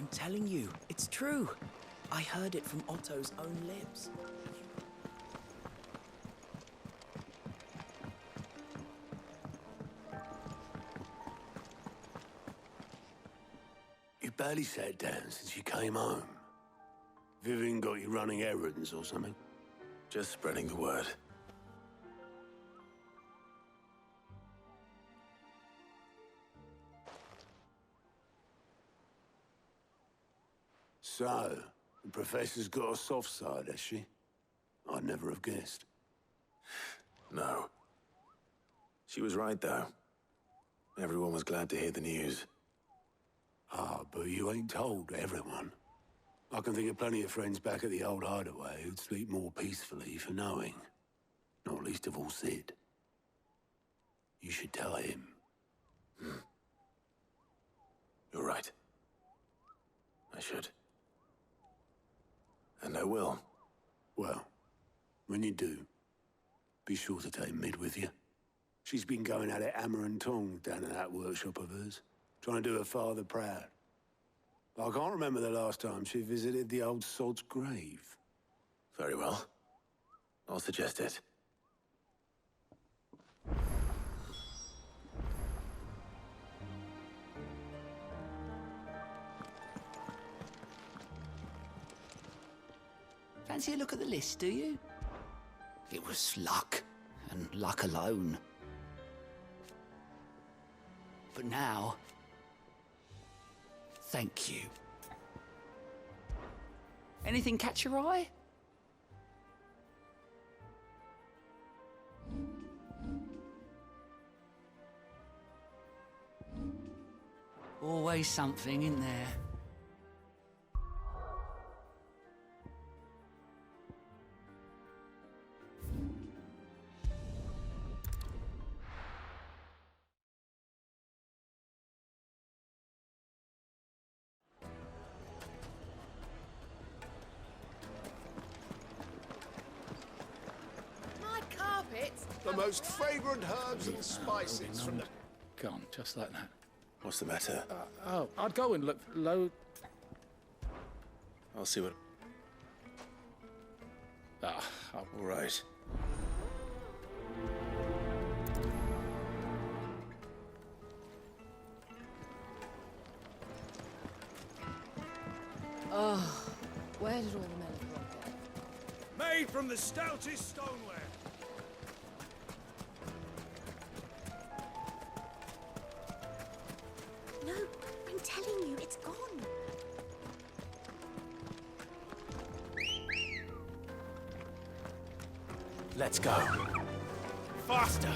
I'm telling you, it's true. I heard it from Otto's own lips. You barely sat down since you came home. Vivian got you running errands or something? Just spreading the word. So, the professor's got a soft side, has she? I'd never have guessed. No. She was right, though. Everyone was glad to hear the news. Ah, but you ain't told everyone. I can think of plenty of friends back at the old hideaway who'd sleep more peacefully for knowing. Not least of all Sid. You should tell him. You're right. I should. And I will. Well, when you do, be sure to take Mid with you. She's been going at it hammer and tongs down in that workshop of hers, trying to do her father proud. But I can't remember the last time she visited the old sod's grave. Very well. I'll suggest it. Fancy a look at the list, do you? It was luck, and luck alone. But now, thank you. Anything catch your eye? Always something in there. The most fragrant herbs and spices from the... Gone, just like that. What's the matter? Oh, I'd go and look low. I'll see what... All right. Oh, where did all the metal go? Made from the stoutest stoneware. No, I'm telling you, it's gone. Let's go. Faster!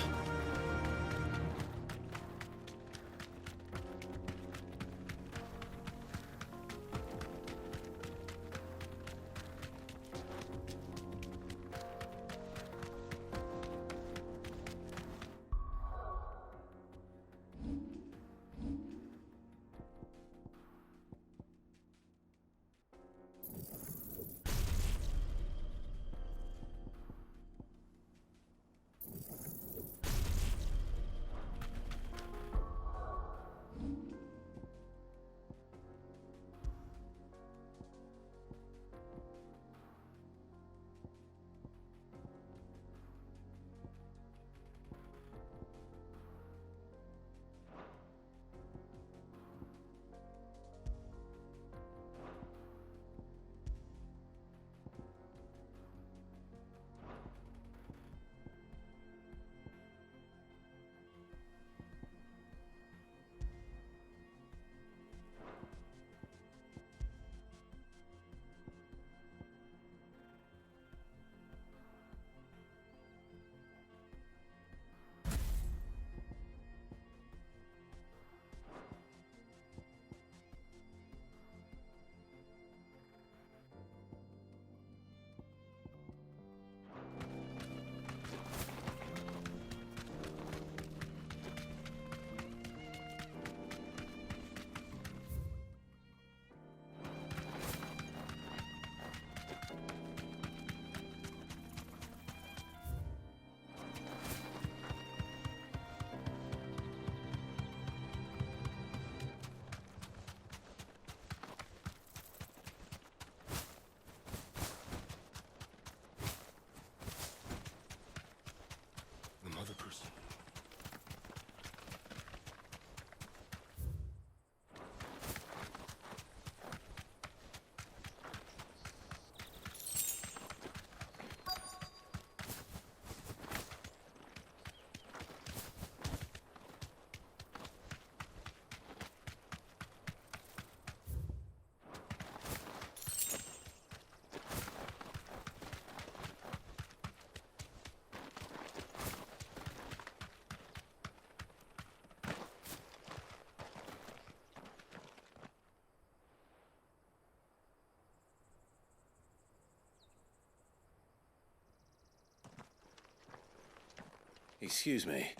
Excuse me.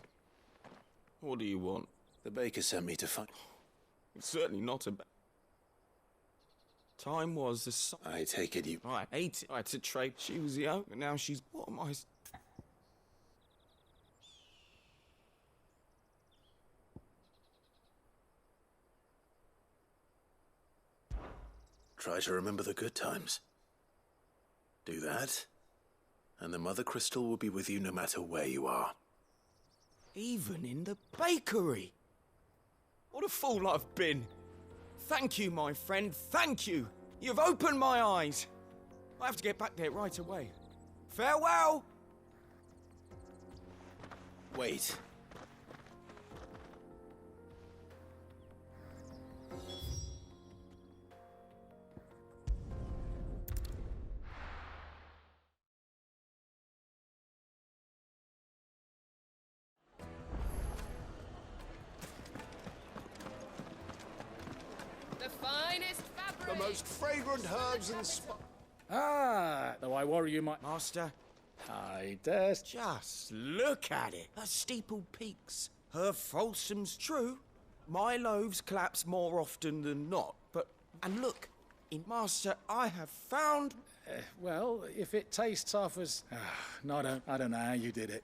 What do you want? The baker sent me to find... It's certainly not a... Time was the... I take it you... I ate it. I had to trade. She was the owner, and now she's... What am I... Try to remember the good times. Do that, and the Mother Crystal will be with you no matter where you are. Even in the bakery. What a fool I've been. Thank you, my friend, thank you. You've opened my eyes. I have to get back there right away. Farewell! Wait. The finest fabric. The most fragrant herbs and spices. Ah, though I worry you might... Master, I dare... just look at it. Her steepled peaks, her falsome's true. My loaves collapse more often than not, but... And look, Master, I have found... well, if it tastes tough as... no, I don't know how you did it.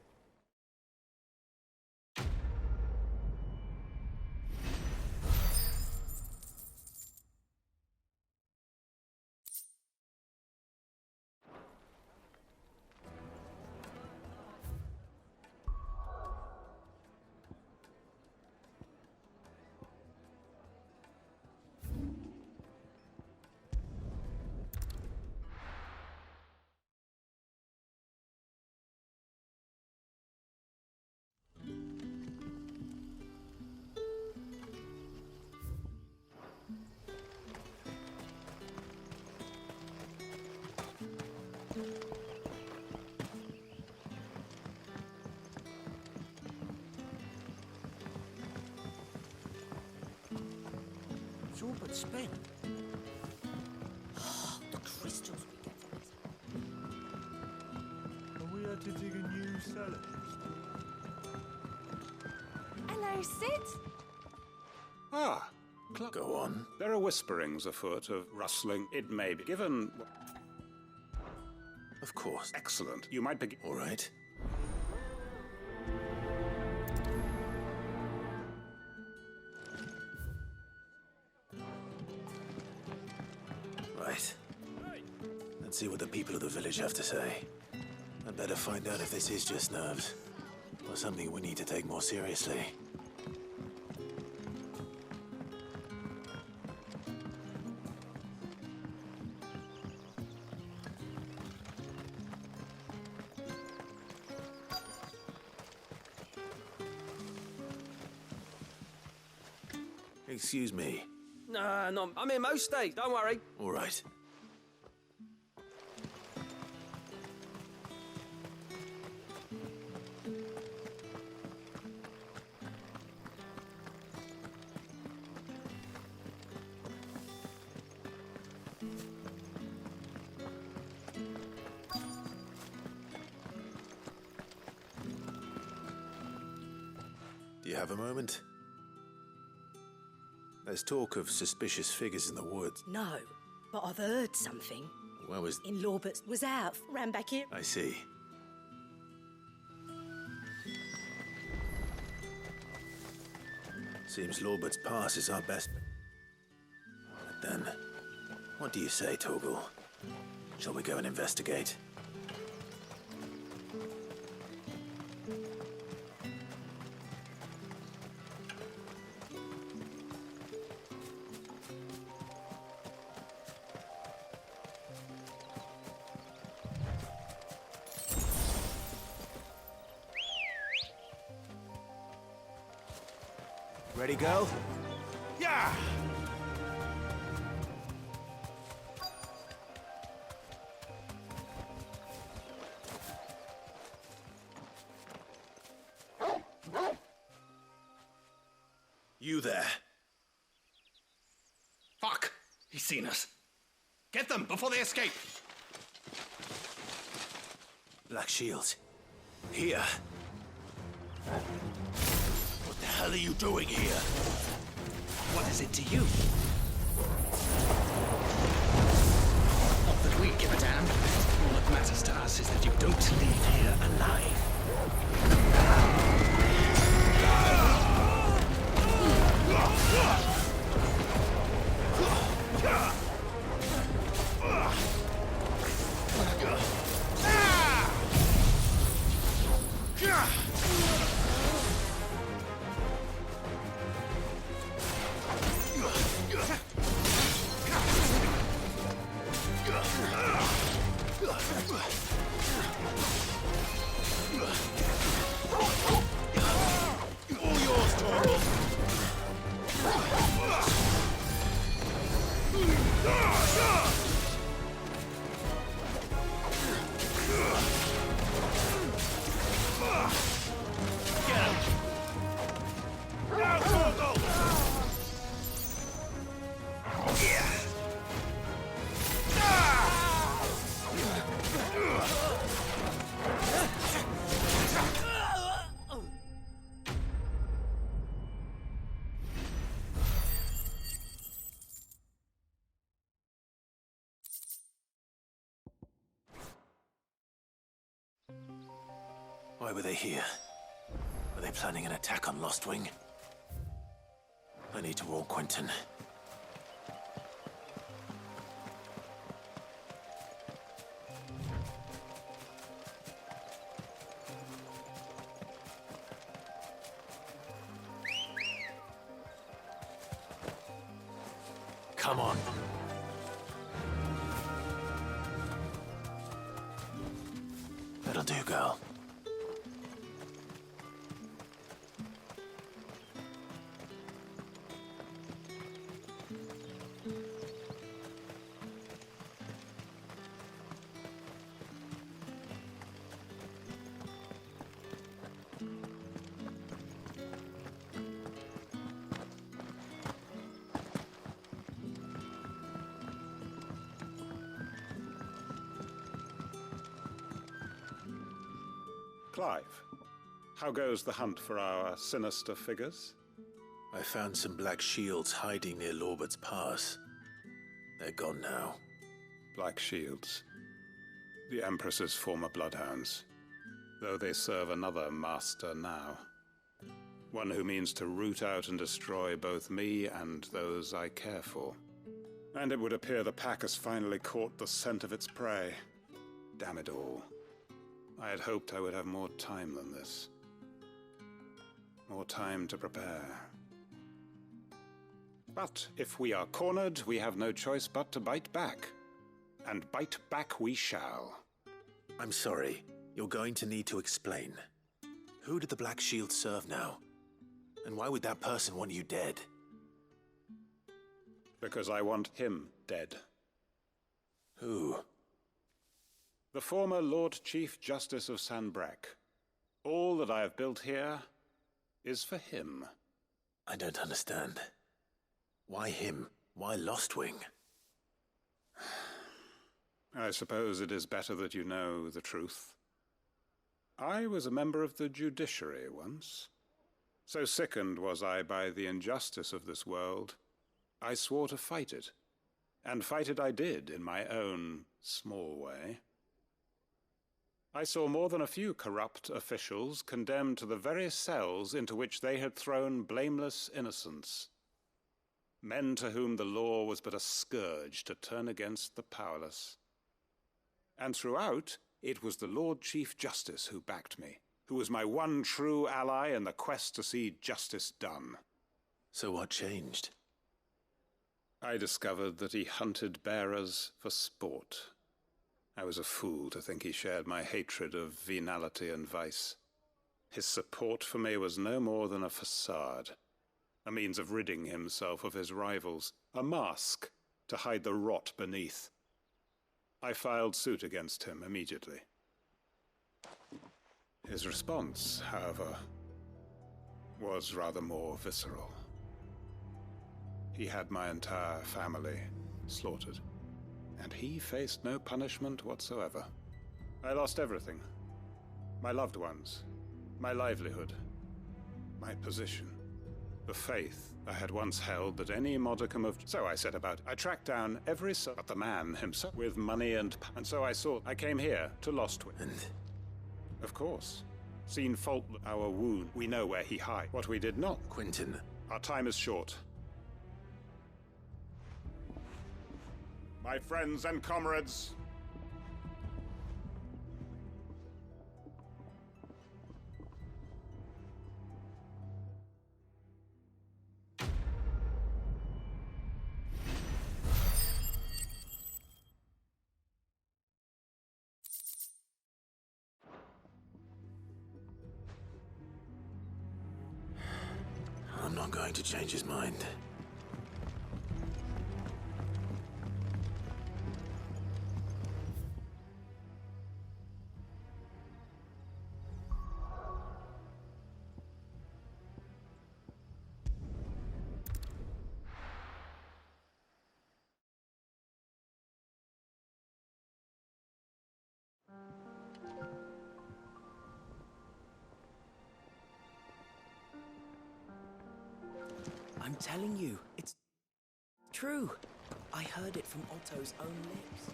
It's all but spent. The crystals we get from it. Are we had to dig a new cellar? Hello, Sid. Ah, Go on. there are whisperings afoot of rustling. It may be given. Of course. Excellent. You might begin. All right. Right. Let's see what the people of the village have to say. I'd better find out if this is just nerves, or something we need to take more seriously. Excuse me. Nah, no, I'm here most days, don't worry. All right. Do you have a moment? There's talk of suspicious figures in the woods. No, but I've heard something. Where was... In Lawbert's was out, ran back here. I see. Seems Lawbert's Pass is our best... But then, what do you say, Torgal? Shall we go and investigate? Ready, go? Yeah! You there. Fuck! He's seen us. Get them before they escape! Black shields. Here. What the hell are you doing here? What is it to you? Not that we give a damn. All that matters to us is that you don't leave here alive. Why were they here? Were they planning an attack on Lostwing? I need to warn Quentin. Come on. That'll do, girl. Clive, how goes the hunt for our sinister figures? I found some black shields hiding near Lorbert's Pass. They're gone now. Black shields. The Empress's former bloodhounds. Though they serve another master now. One who means to root out and destroy both me and those I care for. And it would appear the pack has finally caught the scent of its prey. Damn it all. I had hoped I would have more time than this. More time to prepare. But if we are cornered, we have no choice but to bite back. And bite back we shall. I'm sorry. You're going to need to explain. Who did the Black Shield serve now? And why would that person want you dead? Because I want him dead. Who? The former Lord Chief Justice of Sanbreque. All that I have built here is for him. I don't understand. Why him? Why Lostwing? I suppose it is better that you know the truth. I was a member of the judiciary once. So sickened was I by the injustice of this world, I swore to fight it. And fight it I did in my own small way. I saw more than a few corrupt officials condemned to the very cells into which they had thrown blameless innocents. Men to whom the law was but a scourge to turn against the powerless. And throughout, it was the Lord Chief Justice who backed me, who was my one true ally in the quest to see justice done. So what changed? I discovered that he hunted bearers for sport. I was a fool to think he shared my hatred of venality and vice. His support for me was no more than a facade, a means of ridding himself of his rivals, a mask to hide the rot beneath. I filed suit against him immediately. His response, however, was rather more visceral. He had my entire family slaughtered. And he faced no punishment whatsoever. I lost everything. My loved ones, my livelihood, my position. The faith I had once held that any modicum of... So I set about. I tracked down every but the man himself with money and so I came here to Lostwick. And? Of course. Seen fault our wound. We know where he hides. What we did not. Quentin. Our time is short. My friends and comrades. I'm not going to change his mind. I'm telling you, it's true. I heard it from Otto's own lips.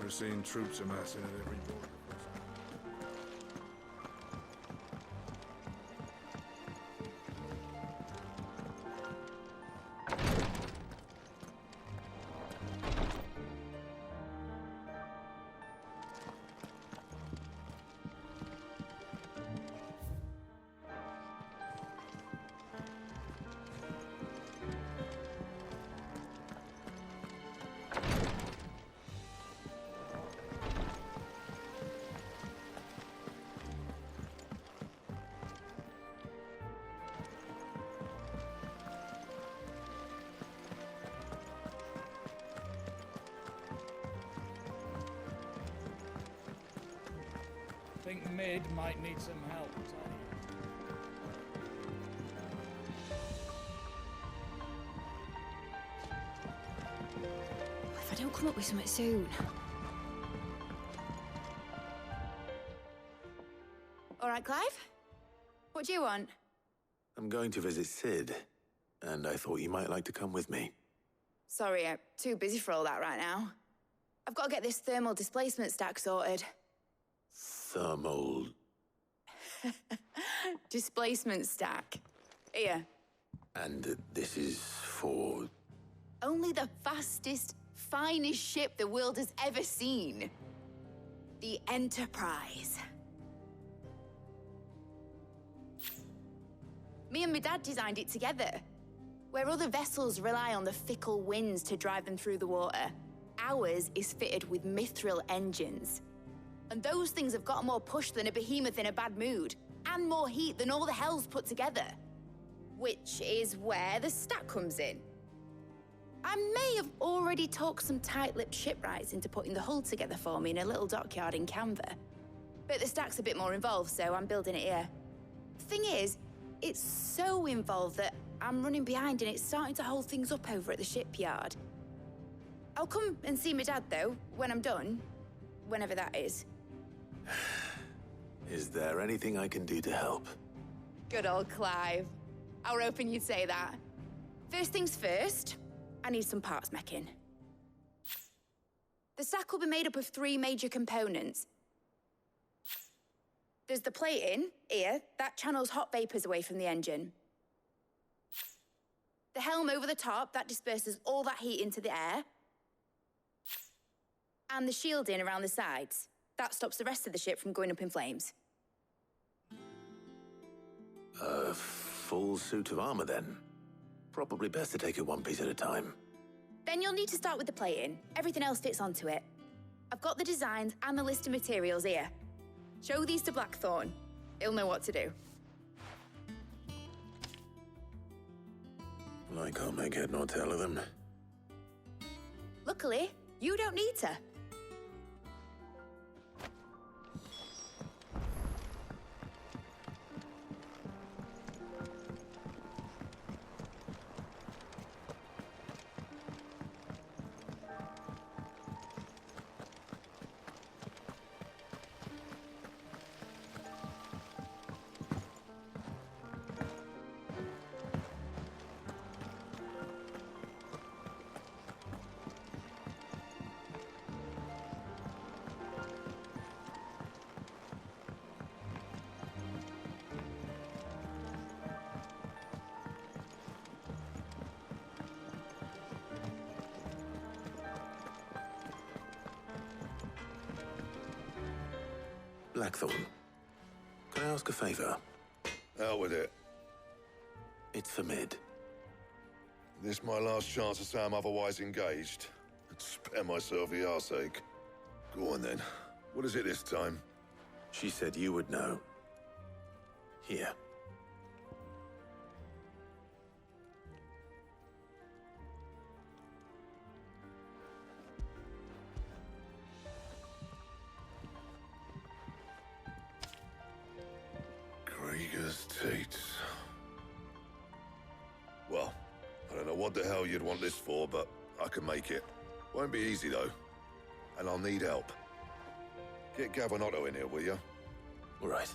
We're seeing troops amassing at every border. I think Mid might need some help, Tony. If I don't come up with something soon. All right, Clive? What do you want? I'm going to visit Sid, and I thought you might like to come with me. Sorry, I'm too busy for all that right now. I've got to get this thermal displacement stack sorted. Thermal... displacement stack. Here. And this is for... Only the fastest, finest ship the world has ever seen. The Enterprise. Me and my dad designed it together. Where other vessels rely on the fickle winds to drive them through the water, ours is fitted with mithril engines. And those things have got more push than a behemoth in a bad mood, and more heat than all the hells put together. Which is where the stack comes in. I may have already talked some tight-lipped shipwrights into putting the hull together for me in a little dockyard in Canva. But the stack's a bit more involved, so I'm building it here. Thing is, it's so involved that I'm running behind and it's starting to hold things up over at the shipyard. I'll come and see my dad, though, when I'm done. Whenever that is. Is there anything I can do to help? Good old Clive. I were hoping you'd say that. First things first, I need some parts meching. The stack will be made up of 3 major components. There's the plating, here, that channels hot vapors away from the engine. The helm over the top, that disperses all that heat into the air. And the shielding around the sides. That stops the rest of the ship from going up in flames. A full suit of armor, then. Probably best to take it one piece at a time. Then you'll need to start with the plating. Everything else fits onto it. I've got the designs and the list of materials here. Show these to Blackthorn. He'll know what to do. I can't make head nor tail of them. Luckily, you don't need to. Blackthorn, can I ask a favor? Out with it. It's for Mid. This my last chance to say I'm otherwise engaged. Spare myself the arseache. Go on then. What is it this time? She said you would know. Here. Krieger's teats. Well, I don't know what the hell you'd want this for, but I can make it. Won't be easy, though. And I'll need help. Get Gavin-Otto in here, will you? All right.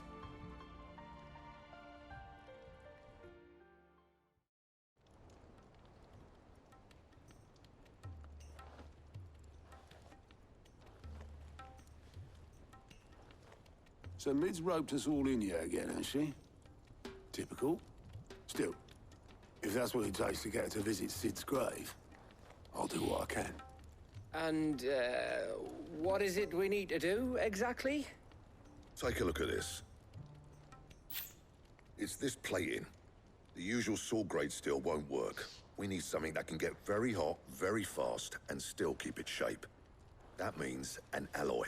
So Mid's roped us all in here again, has she? Typical. Still, if that's what it takes to get her to visit Sid's grave, I'll do what I can. And, what is it we need to do, exactly? Take a look at this. It's this plating. The usual sword-grade steel won't work. We need something that can get very hot, very fast, and still keep its shape. That means an alloy.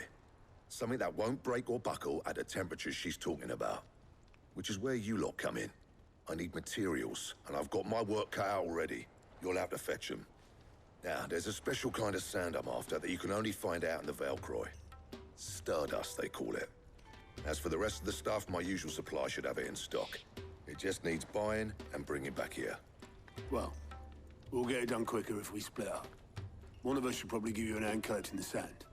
Something that won't break or buckle at the temperatures she's talking about. Which is where you lot come in. I need materials, and I've got my work cut out already. You'll have to fetch them. Now, there's a special kind of sand I'm after that you can only find out in the Velcroy. Stardust, they call it. As for the rest of the stuff, my usual supply should have it in stock. It just needs buying and bringing back here. Well, we'll get it done quicker if we split up. One of us should probably give you an hand collecting the sand.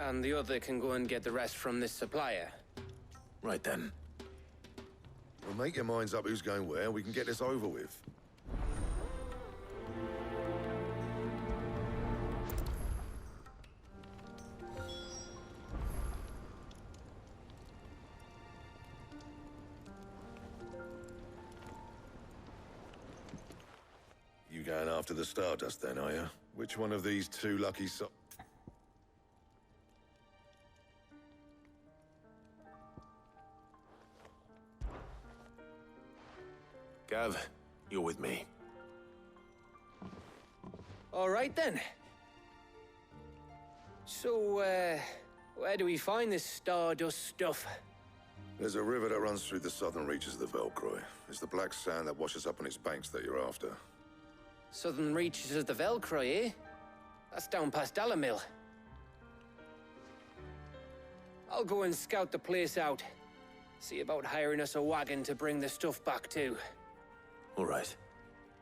And the other can go and get the rest from this supplier. Right then. Well, make your minds up who's going where, and we can get this over with. You going after the Stardust then, are you? Which one of these two lucky Gav, you're with me. All right, then. So, where do we find this Stardust stuff? There's a river that runs through the southern reaches of the Velcroy. It's the black sand that washes up on its banks that you're after. Southern reaches of the Velcroy, eh? That's down past Alamil. I'll go and scout the place out. See about hiring us a wagon to bring the stuff back to. All right.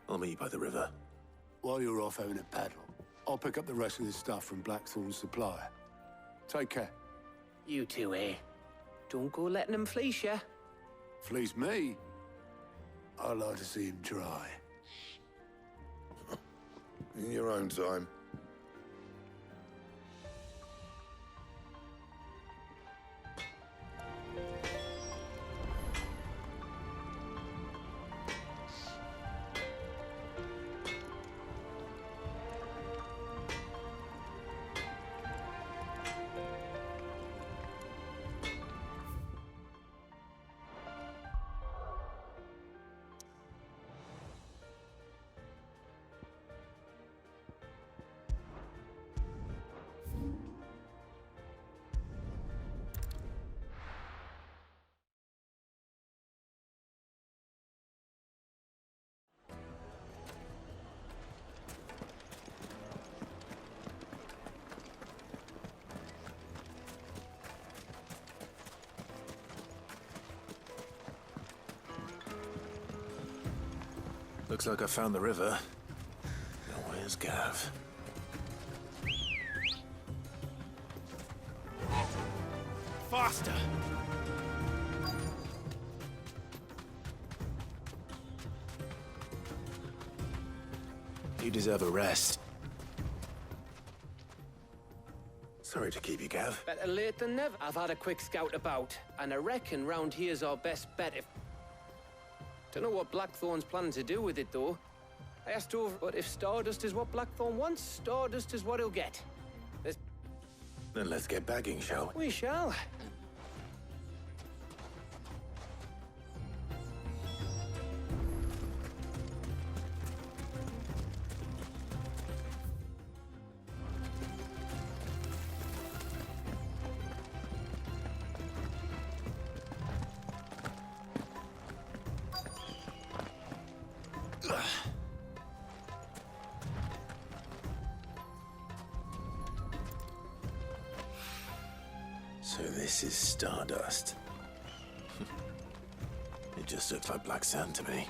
I'll meet you by the river. While you're off having a paddle, I'll pick up the rest of the stuff from Blackthorn's supplier. Take care. You two, eh? Don't go letting him fleece ya. Fleece me? I'd like to see him try. In your own time. Looks like I found the river. Now where's Gav? Faster! You deserve a rest. Sorry to keep you, Gav. Better late than never. I've had a quick scout about, and I reckon round here's our best bet if... Don't know what Blackthorn's planning to do with it, though. I asked over, but if Stardust is what Blackthorn wants, Stardust is what he'll get. Then let's get bagging, shall we? We shall. This is stardust. It just looks like black sand to me.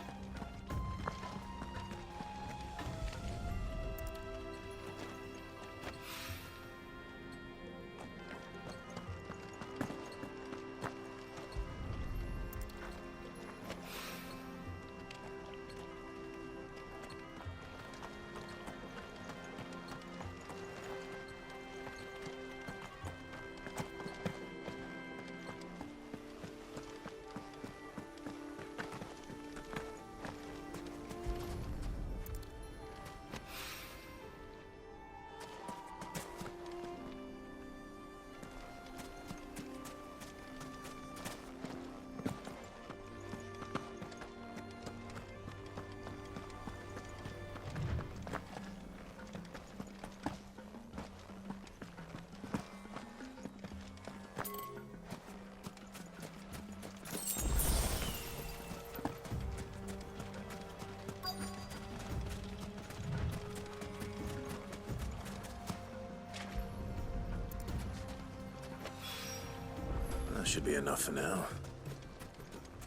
That should be enough for now.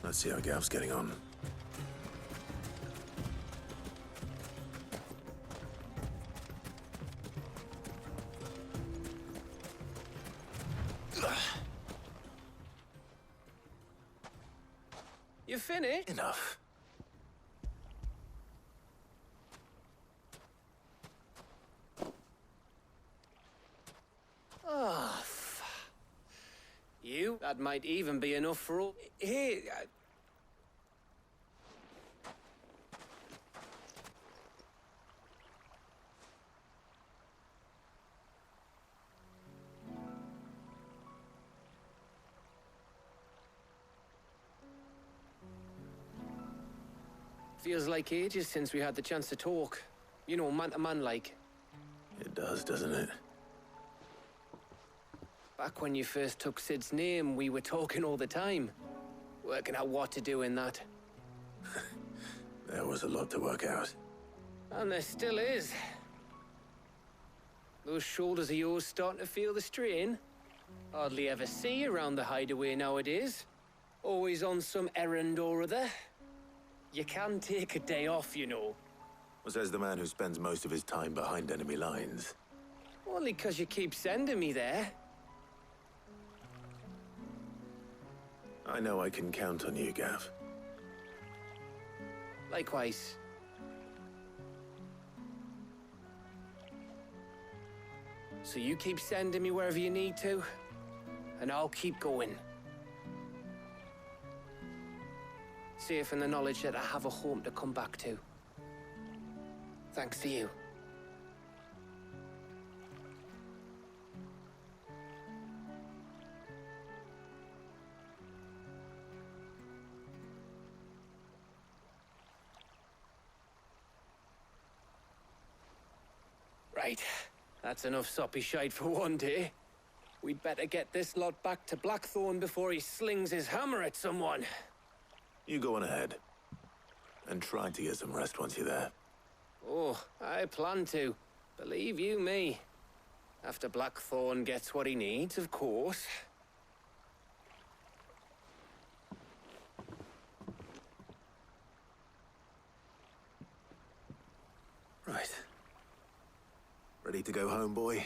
Let's see how Gav's getting on. You finished? Enough. Oh, that might even be enough for all. Here. Feels like ages since we had the chance to talk. You know, man to man like. It does, doesn't it? Back when you first took Sid's name, we were talking all the time. Working out what to do in that. There was a lot to work out. And there still is. Those shoulders of yours starting to feel the strain. Hardly ever see you around the hideaway nowadays. Always on some errand or other. You can take a day off, you know. Says the man who spends most of his time behind enemy lines. Only 'cause you keep sending me there. I know I can count on you, Gav. Likewise. So you keep sending me wherever you need to, and I'll keep going. Safe in the knowledge that I have a home to come back to. Thanks to you. Right. That's enough soppy shite for one day. We'd better get this lot back to Blackthorn before he slings his hammer at someone. You go on ahead. And try to get some rest once you're there. Oh, I plan to. Believe you me. After Blackthorn gets what he needs, of course. Right. Ready to go home, boy?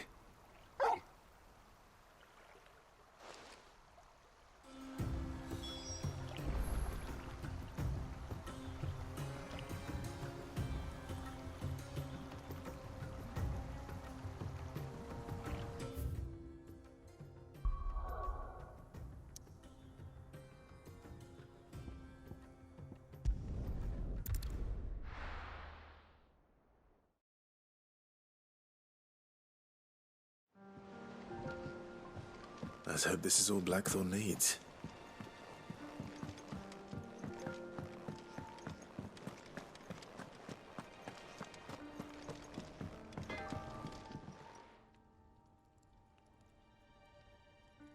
Let's hope this is all Blackthorn needs.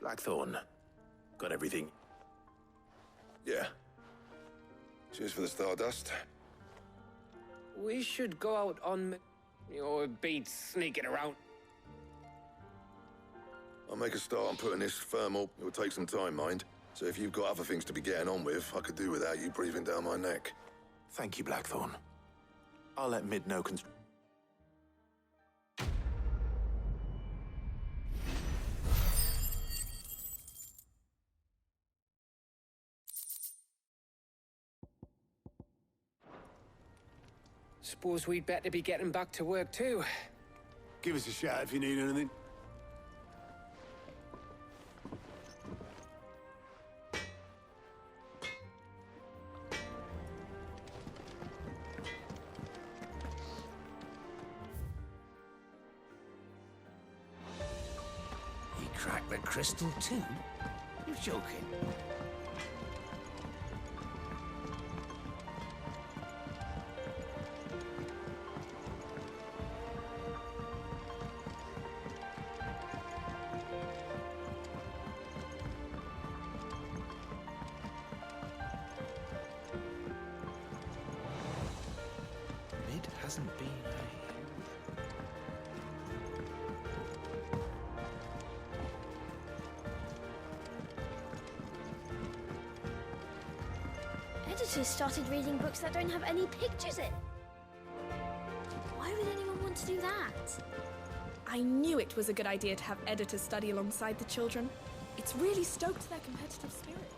Blackthorn. Got everything? Yeah. Cheers for the stardust. We should go out on... Or beat sneaking around. I'll make a start on putting this thermal. It will take some time, mind. So if you've got other things to be getting on with, I could do without you breathing down my neck. Thank you, Blackthorn. I'll let Mid know Suppose we'd better be getting back to work too. Give us a shout if you need anything. He cracked the crystal too? You're joking. Hasn't been Editors started reading books that don't have any pictures in. Why would anyone want to do that? I knew it was a good idea to have editors study alongside the children. It's really stoked their competitive spirit.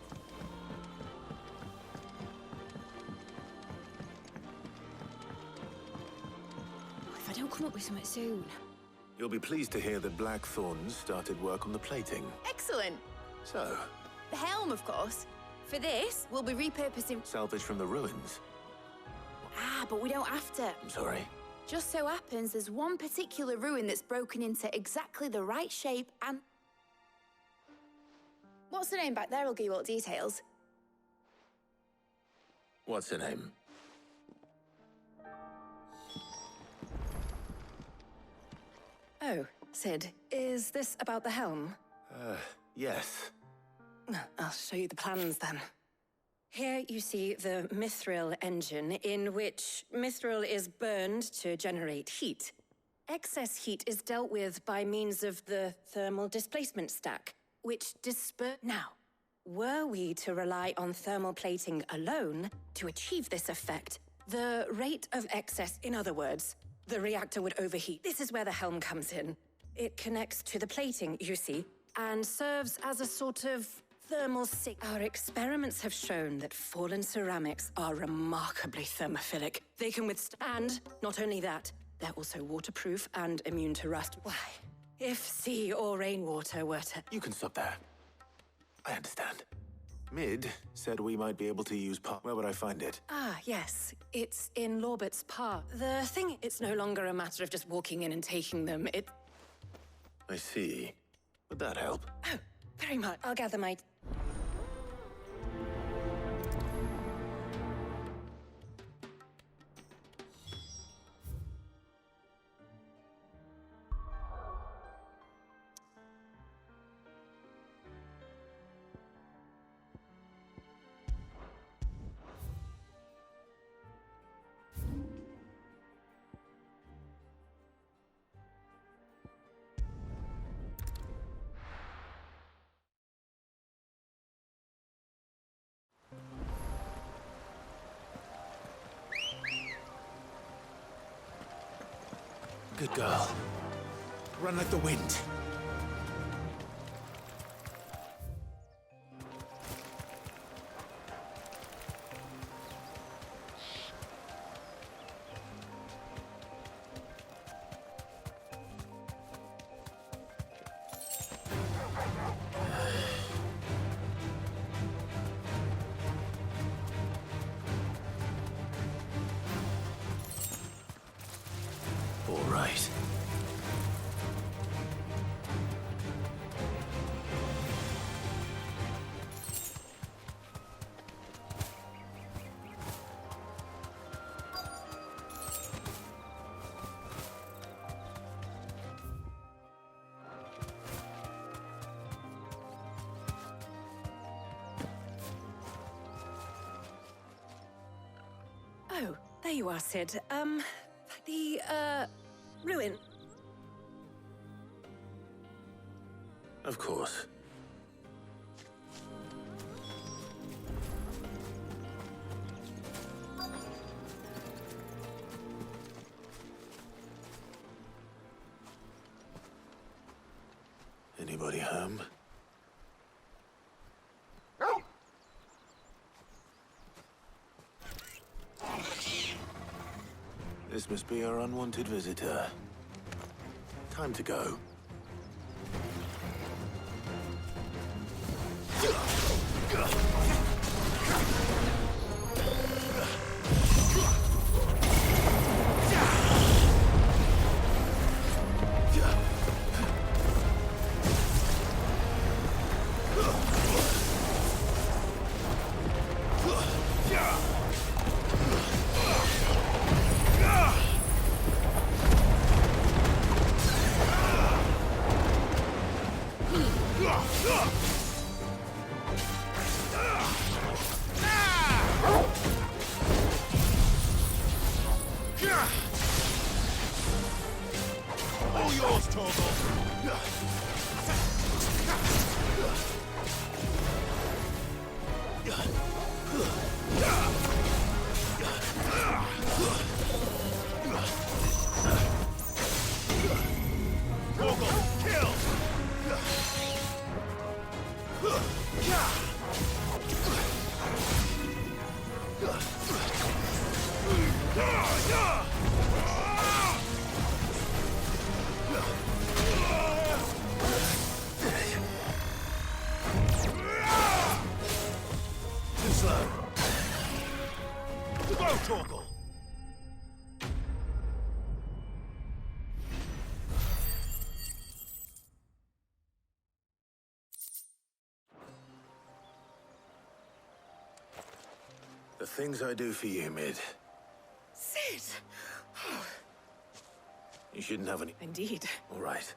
Come up with something soon. You'll be pleased to hear that Blackthorn's started work on the plating. Excellent. So? The helm, of course. For this, we'll be repurposing... Salvage from the ruins. Ah, but we don't have to. I'm sorry. Just so happens there's one particular ruin that's broken into exactly the right shape and... What's the name back there? I'll give you all details. What's her name? Oh, Sid, is this about the helm? Yes. I'll show you the plans then. Here you see the mithril engine, in which mithril is burned to generate heat. Excess heat is dealt with by means of the thermal displacement stack, which Now, were we to rely on thermal plating alone to achieve this effect, the rate of excess, in other words, the reactor would overheat. This is where the helm comes in. It connects to the plating, you see, and serves as a sort of thermal sink. Our experiments have shown that fallen ceramics are remarkably thermophilic. They can withstand, not only that, they're also waterproof and immune to rust. Why, if sea or rainwater were to... You can stop there. I understand. Mid said we might be able to use part. Where would I find it? Ah, yes. It's in Lorbert's Park. The thing, it's no longer a matter of just walking in and taking them. I see. Would that help? Oh, very much. I'll gather my... Good girl. Run like the wind. Oh, there you are, Sid. Ruin. Of course. Anybody home? This must be our unwanted visitor. Time to go. All yours, Torgal. The things I do for you, Mid. Sid! You shouldn't have any... Indeed. All right.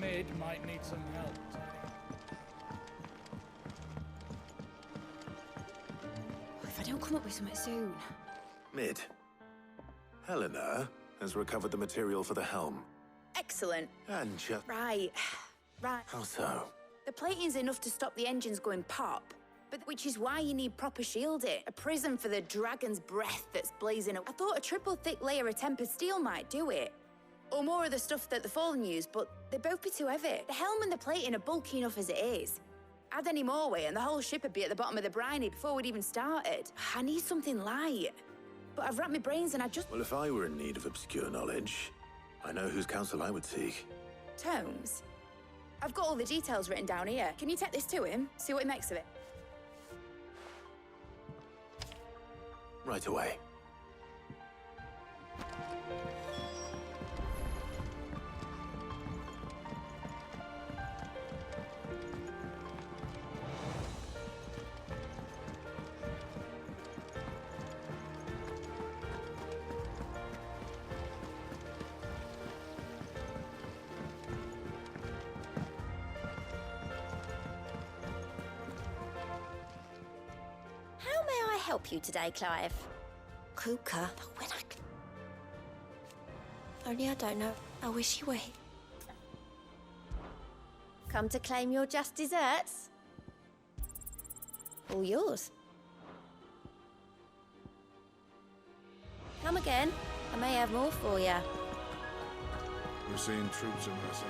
Mid might need some help. If I don't come up with something soon. Mid. Helena has recovered the material for the helm. Excellent. And just... Right. How so? The plating's enough to stop the engines going pop, but which is why you need proper shielding. A prism for the dragon's breath that's blazing up. I thought a triple thick layer of tempered steel might do it. Or more of the stuff that the Fallen use, but they'd both be too heavy. The helm and the plating are bulky enough as it is. Add any more weight and the whole ship would be at the bottom of the briny before we'd even started. I need something light. But I've wrapped my brains and I just... Well, if I were in need of obscure knowledge, I know whose counsel I would seek. Tomes? I've got all the details written down here. Can you take this to him? See what he makes of it? Right away. Help you today, Clive? hookah. But when only I don't know how wishy we. Come to claim your just desserts? All yours. Come again. I may have more for you. We're seeing troops amassing.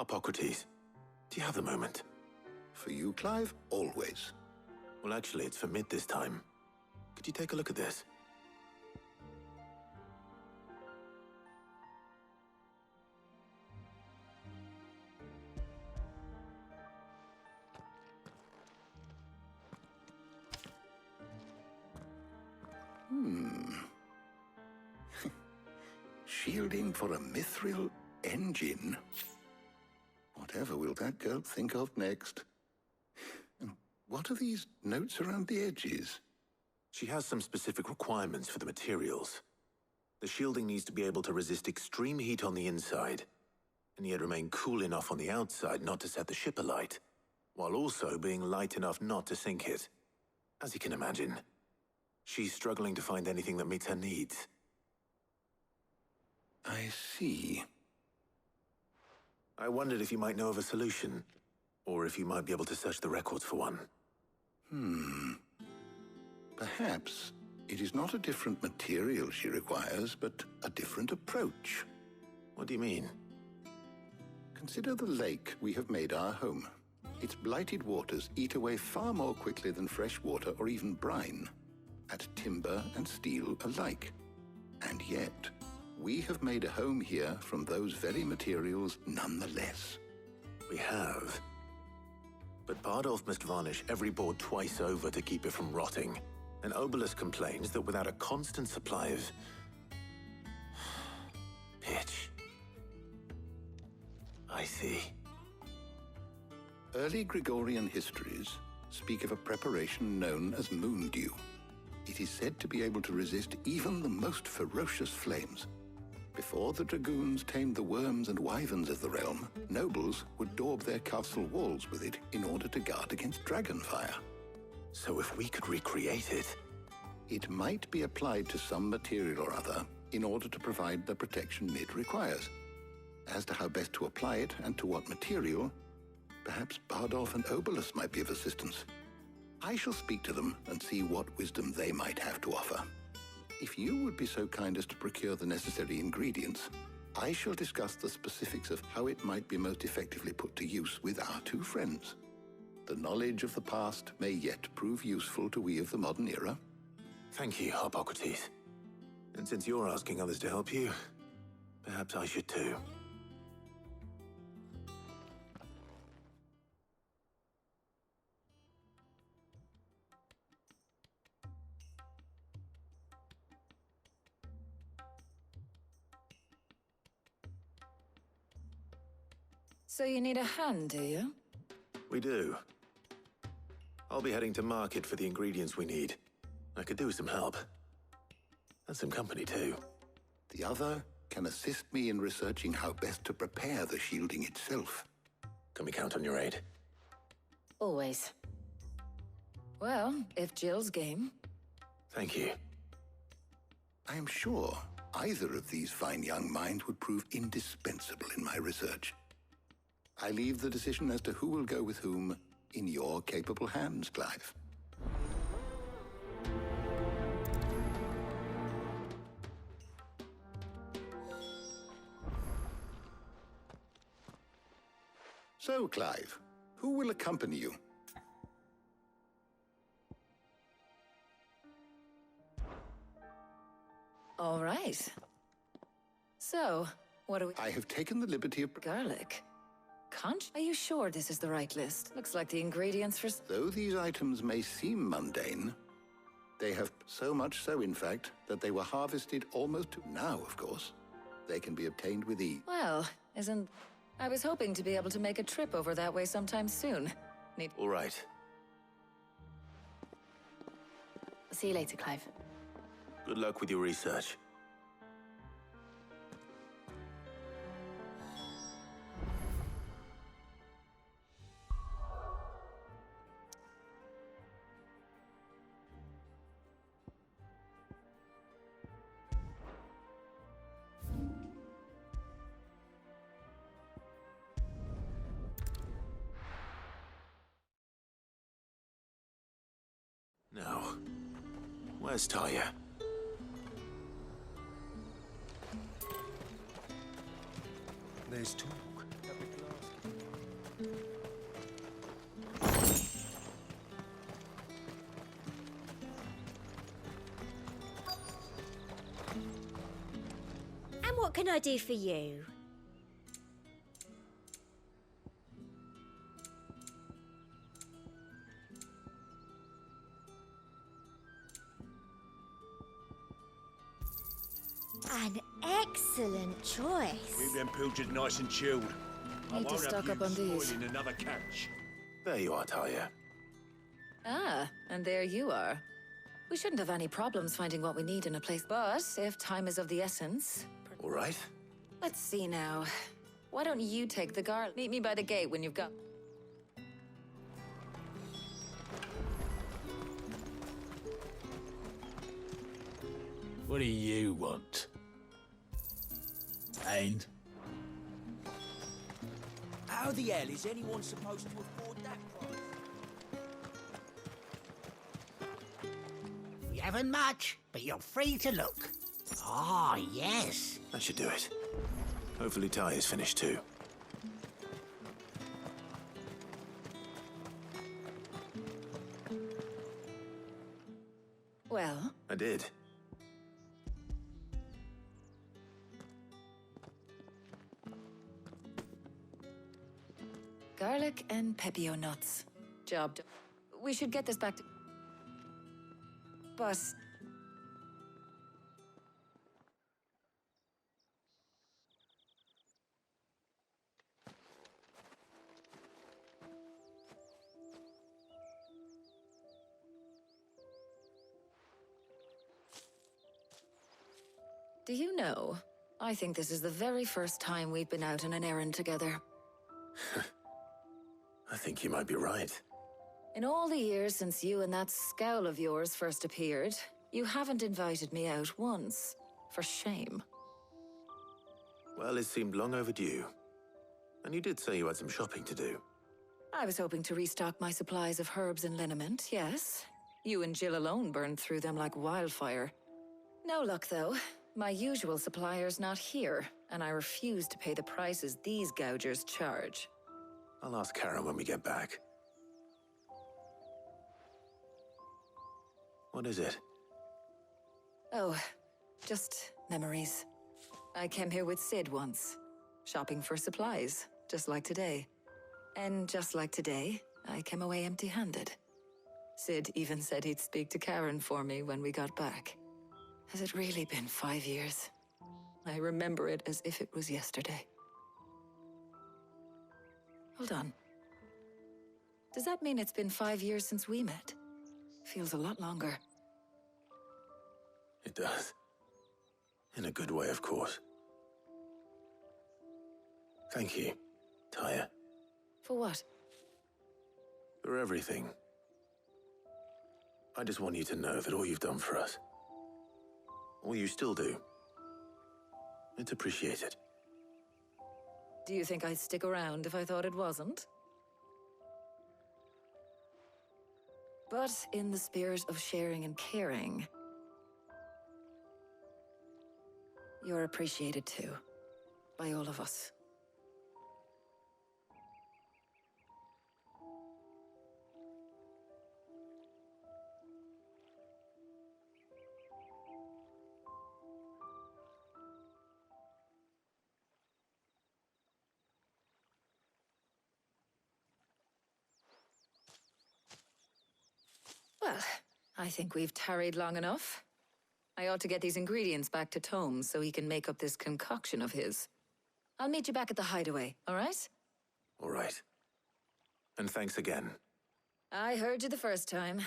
Hippocrates, do you have a moment? For you, Clive? Always. Well, actually, it's for mid this time. Could you take a look at this? Shielding for a mithril engine? Whatever will that girl think of next? And what are these notes around the edges? She has some specific requirements for the materials. The shielding needs to be able to resist extreme heat on the inside, and yet remain cool enough on the outside not to set the ship alight, while also being light enough not to sink it. As you can imagine, she's struggling to find anything that meets her needs. I see. I wondered if you might know of a solution, or if you might be able to search the records for one. Perhaps it is not a different material she requires, but a different approach. What do you mean? Consider the lake we have made our home. Its blighted waters eat away far more quickly than fresh water or even brine, at timber and steel alike. And yet, we have made a home here from those very materials nonetheless. We have. But Bardolph must varnish every board twice over to keep it from rotting. And Obelus complains that without a constant supply of pitch. I see. Early Gregorian histories speak of a preparation known as moon dew. It is said to be able to resist even the most ferocious flames. Before the dragoons tamed the worms and wyverns of the realm, nobles would daub their castle walls with it in order to guard against dragonfire. So if we could recreate it... It might be applied to some material or other in order to provide the protection Mid requires. As to how best to apply it and to what material, perhaps Bardolph and Obelus might be of assistance. I shall speak to them and see what wisdom they might have to offer. If you would be so kind as to procure the necessary ingredients, I shall discuss the specifics of how it might be most effectively put to use with our two friends. The knowledge of the past may yet prove useful to we of the modern era. Thank you, Hippocrates. And since you're asking others to help you, perhaps I should too. So you need a hand, do you? We do. I'll be heading to market for the ingredients we need. I could do with some help. And some company, too. The other can assist me in researching how best to prepare the shielding itself. Can we count on your aid? Always. Well, if Jill's game. Thank you. I am sure either of these fine young minds would prove indispensable in my research. I leave the decision as to who will go with whom in your capable hands, Clive. So, Clive, who will accompany you? All right. So, what do we... I have taken the liberty of... Garlic. Conch? Are you sure this is the right list? Looks like the ingredients for... Though these items may seem mundane, they have so much so, in fact, that they were harvested almost to now, of course. They can be obtained with ease. Well, isn't... I was hoping to be able to make a trip over that way sometime soon. All right. See you later, Clive. Good luck with your research. Now, where's Talia? There's talk. And what can I do for you? An excellent choice. Keep them pilchards nice and chilled. I Need to won't stock have up on you these. spoiling another catch. There you are, Talia. Ah, and there you are. We shouldn't have any problems finding what we need in a place, but if time is of the essence... All right. Let's see now. Why don't you take the garlic? Meet me by the gate when you've got... What do you want? And? How the hell is anyone supposed to afford that price? We haven't much, but you're free to look. Ah, yes. That should do it. Hopefully Talia's finished too. Well? I did. Garlic and pepio nuts. Job done. We should get this back to... But... Do you know, I think this is the very first time we've been out on an errand together. I think you might be right. In all the years since you and that scowl of yours first appeared, you haven't invited me out once. For shame. Well, it seemed long overdue. And you did say you had some shopping to do. I was hoping to restock my supplies of herbs and liniment, yes. You and Jill alone burned through them like wildfire. No luck, though. My usual supplier's not here, and I refuse to pay the prices these gougers charge. I'll ask Karen when we get back. What is it? Oh, just memories. I came here with Sid once, shopping for supplies, just like today. And just like today, I came away empty-handed. Sid even said he'd speak to Karen for me when we got back. Has it really been 5 years? I remember it as if it was yesterday. Hold on. Does that mean it's been 5 years since we met? Feels a lot longer. It does. In a good way, of course. Thank you, Taya. For what? For everything. I just want you to know that all you've done for us, all you still do, it's appreciated. Do you think I'd stick around if I thought it wasn't? But in the spirit of sharing and caring, you're appreciated too, by all of us. Well, I think we've tarried long enough. I ought to get these ingredients back to Tome so he can make up this concoction of his. I'll meet you back at the hideaway, all right? All right. And thanks again. I heard you the first time.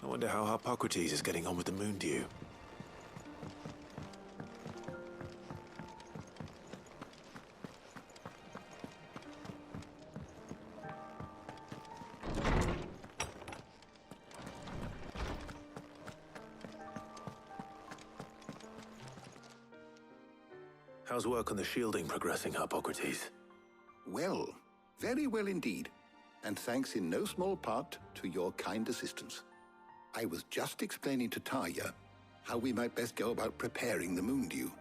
I wonder how Hippocrates is getting on with the moon dew. How's work on the shielding progressing, Hippocrates? Well, very well indeed. And thanks in no small part to your kind assistance. I was just explaining to Tarja how we might best go about preparing the moon dew.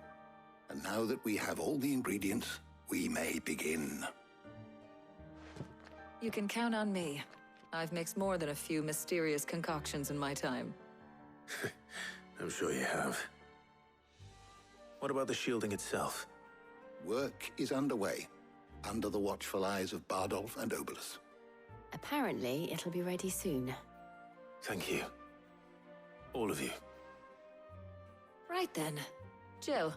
And now that we have all the ingredients, we may begin. You can count on me. I've mixed more than a few mysterious concoctions in my time. I'm sure you have. What about the shielding itself? Work is underway, under the watchful eyes of Bardolph and Obolus. Apparently, it'll be ready soon. Thank you. All of you. Right then. Jill,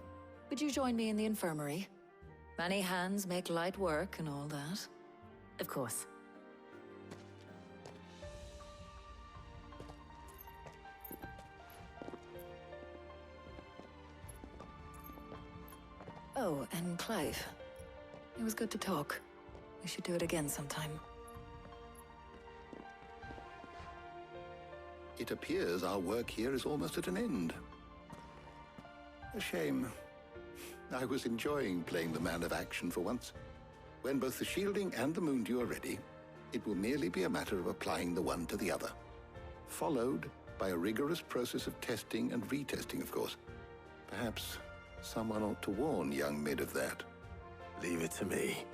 would you join me in the infirmary? Many hands make light work and all that. Of course. Oh, and Clive. It was good to talk. We should do it again sometime. It appears our work here is almost at an end. A shame. I was enjoying playing the man of action for once. When both the shielding and the moon dew are ready, it will merely be a matter of applying the one to the other. Followed by a rigorous process of testing and retesting, of course. Perhaps someone ought to warn young Mid of that. Leave it to me.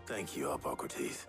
Thank you, Hippocrates.